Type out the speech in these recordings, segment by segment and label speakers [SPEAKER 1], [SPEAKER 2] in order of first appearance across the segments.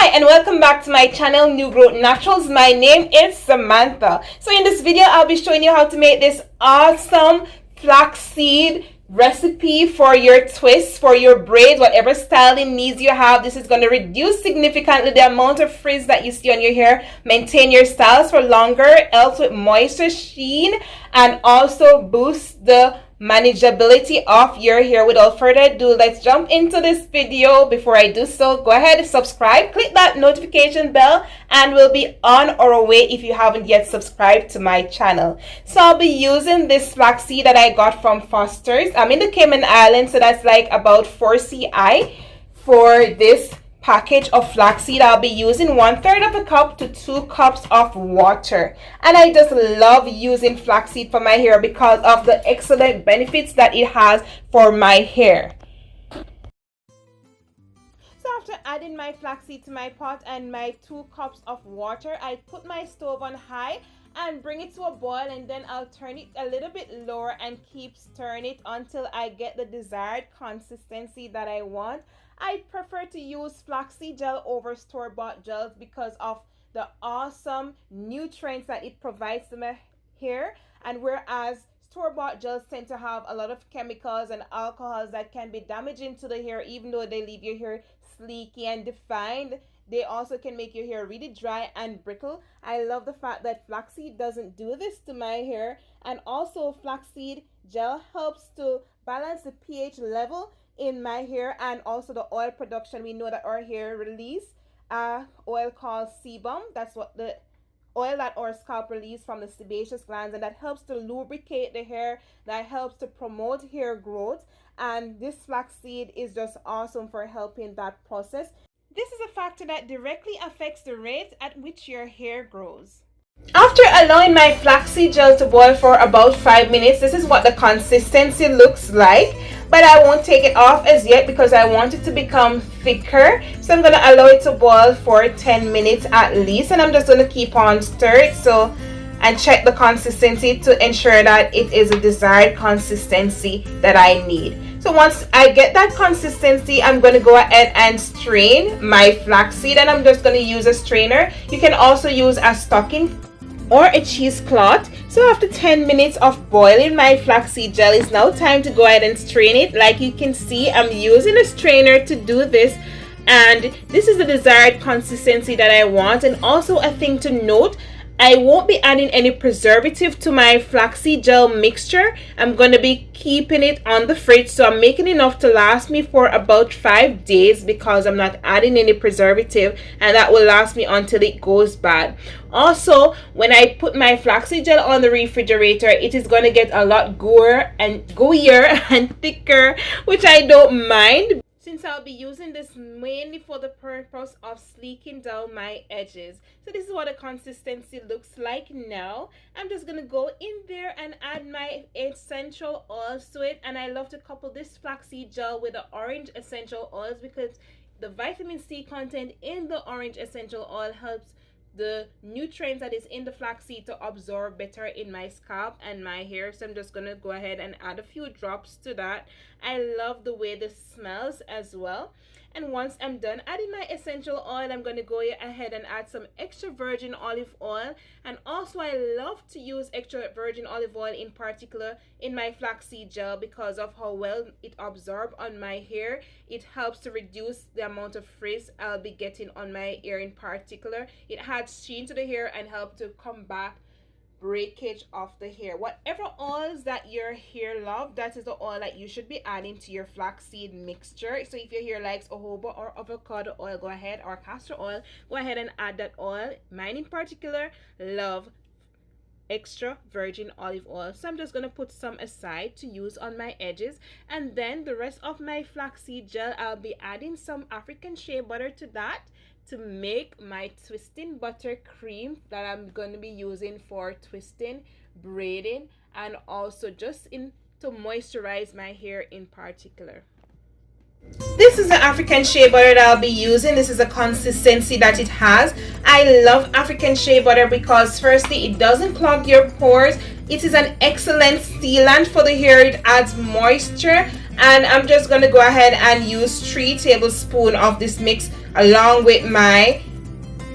[SPEAKER 1] Hi and welcome back to my channel Newgrowthnaturals. My name is Samantha. So in this video I'll be showing you how to make this awesome flaxseed recipe for your twists, for your braids, whatever styling needs you have. This is going to reduce significantly the amount of frizz that you see on your hair, maintain your styles for longer, helps with moisture, sheen, and also boost the manageability of your hair. Without further ado, let's jump into this video. Before I do so, go ahead and subscribe, click that notification bell, and we'll be on our way if you haven't yet subscribed to my channel. So I'll be using this flaxseed that I got from Foster's. I'm in the Cayman Islands, so that's like about 4 CI for this package of flaxseed. I'll be using 1/3 of a cup to 2 cups of water, and I just love using flaxseed for my hair because of the excellent benefits that it has for my hair. So after adding my flaxseed to my pot and my 2 cups of water, I put my stove on high and bring it to a boil, and then I'll turn it a little bit lower and keep stirring it until I get the desired consistency that I want. I prefer to use flaxseed gel over store-bought gels because of the awesome nutrients that it provides to my hair, and whereas store-bought gels tend to have a lot of chemicals and alcohols that can be damaging to the hair, even though they leave your hair sleeky and defined, they also can make your hair really dry and brittle. I love the fact that flaxseed doesn't do this to my hair, and also flaxseed gel helps to balance the pH level in my hair and also the oil production. We know that our hair release oil called sebum. That's what the oil that our scalp release from the sebaceous glands, and that helps to lubricate the hair, that helps to promote hair growth, and this flaxseed is just awesome for helping that process. This is a factor that directly affects the rate at which your hair grows. After allowing my flaxseed gel to boil for about 5 minutes, this is what the consistency looks like, but I won't take it off as yet because I want it to become thicker. So I'm going to allow it to boil for 10 minutes at least, and I'm just going to keep on stirring and check the consistency to ensure that it is a desired consistency that I need. So once I get that consistency, I'm going to go ahead and strain my flaxseed, and I'm just going to use a strainer. You can also use a stocking or a cheesecloth. So after 10 minutes of boiling my flaxseed gel, it's now time to go ahead and strain it. Like you can see, I'm using a strainer to do this, and this is the desired consistency that I want. And also a thing to note, I won't be adding any preservative to my flaxseed gel mixture. I'm going to be keeping it on the fridge, so I'm making enough to last me for about 5 days because I'm not adding any preservative, and that will last me until it goes bad. Also, when I put my flaxseed gel on the refrigerator, it is going to get a lot gooier and thicker, which I don't mind, since I'll be using this mainly for the purpose of sleeking down my edges. So this is what the consistency looks like now. I'm just going to go in there and add my essential oils to it. And I love to couple this flaxseed gel with the orange essential oils because the vitamin C content in the orange essential oil helps the nutrients that is in the flaxseed to absorb better in my scalp and my hair. So I'm just going to go ahead and add a few drops to that. I love the way this smells as well. And once I'm done adding my essential oil, I'm going to go ahead and add some extra virgin olive oil. And also I love to use extra virgin olive oil in particular in my flaxseed gel because of how well it absorbs on my hair. It helps to reduce the amount of frizz I'll be getting on my hair in particular. It adds sheen to the hair and help to combat breakage of the hair. Whatever oils that your hair love, that is the oil that you should be adding to your flaxseed mixture. So if your hair likes jojoba or avocado oil, go ahead, or castor oil, go ahead and add that oil. Mine in particular love extra virgin olive oil, so I'm just going to put some aside to use on my edges. And then the rest of my flaxseed gel, I'll be adding some African shea butter to that to make my twisting butter cream that I'm going to be using for twisting, braiding, and also just to moisturize my hair in particular. This is the African shea butter that I'll be using. This is the consistency that it has. I love African shea butter because firstly, it doesn't clog your pores. It is an excellent sealant for the hair. It adds moisture, and I'm just going to go ahead and use 3 tablespoons of this mix along with my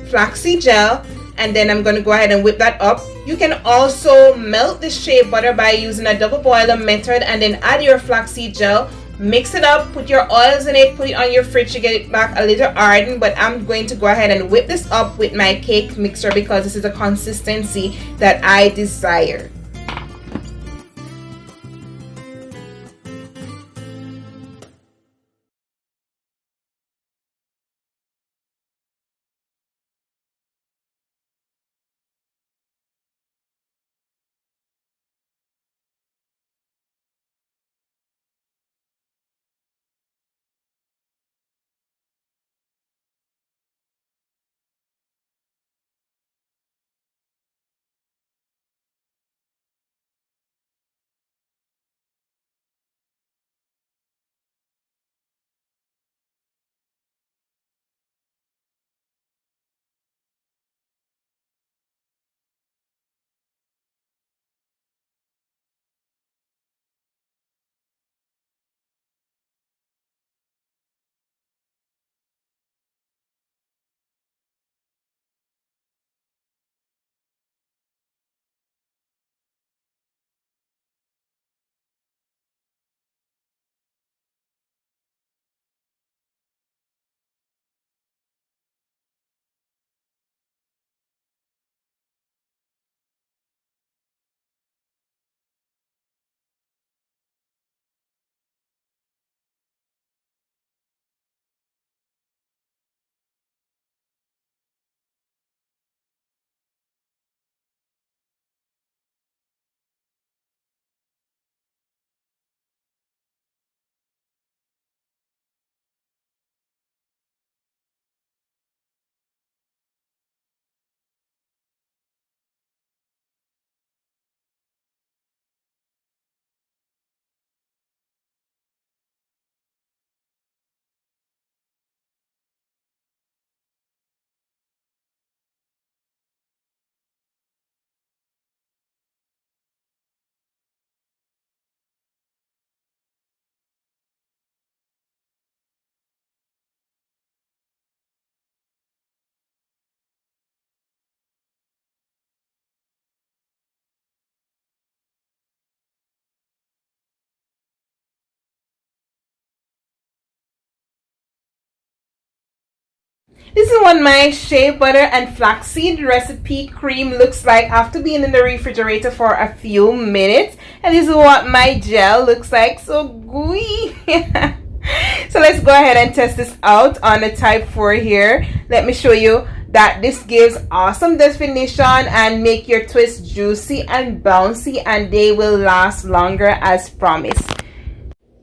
[SPEAKER 1] flaxseed gel, and then I'm going to go ahead and whip that up. You can also melt the shea butter by using a double boiler method and then add your flaxseed gel. Mix it up, put your oils in it, put it on your fridge to get it back a little ardent. But I'm going to go ahead and whip this up with my cake mixer because this is a consistency that I desire. This is what my shea butter and flaxseed recipe cream looks like after being in the refrigerator for a few minutes. And this is what my gel looks like. So gooey. So let's go ahead and test this out on a type 4 here. Let me show you that this gives awesome definition and make your twists juicy and bouncy, and they will last longer as promised.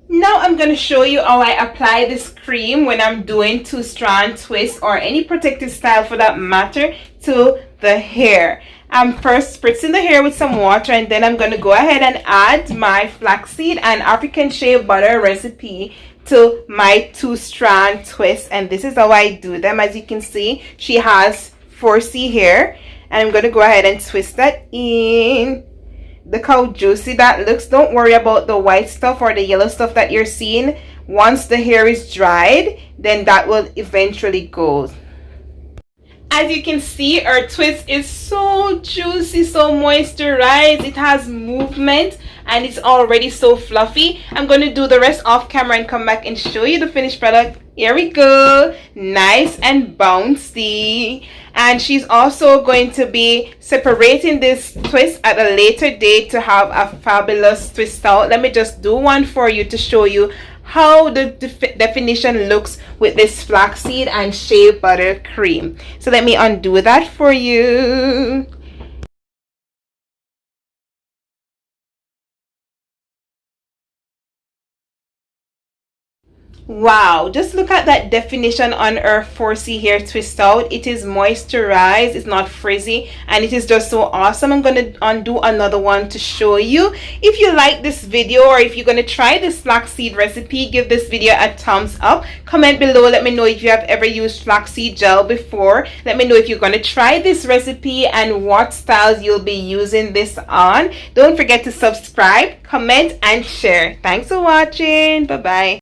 [SPEAKER 1] Now I'm going to show you how I apply this cream when I'm doing 2-strand twists or any protective style for that matter to the hair. I'm first spritzing the hair with some water, and then I'm going to go ahead and add my flaxseed and African shea butter recipe to my 2-strand twist. And this is how I do them. As you can see, she has 4C hair, and I'm going to go ahead and twist that in. Look how juicy that looks. Don't worry about the white stuff or the yellow stuff that you're seeing. Once the hair is dried, then that will eventually go. As you can see, our twist is so juicy, so moisturized. It has movement and it's already so fluffy. I'm going to do the rest off camera and come back and show you the finished product. Here we go. Nice and bouncy. And she's also going to be separating this twist at a later date to have a fabulous twist out. Let me just do one for you to show you how the definition looks with this flaxseed and shea butter cream. So let me undo that for you. Wow, just look at that definition on her 4C hair twist out. It is moisturized, it's not frizzy, and it is just so awesome. I'm going to undo another one to show you. If you like this video, or if you're going to try this flaxseed recipe, give this video a thumbs up. Comment below, let me know if you have ever used flaxseed gel before. Let me know if you're going to try this recipe and what styles you'll be using this on. Don't forget to subscribe, comment, and share. Thanks for watching. Bye bye.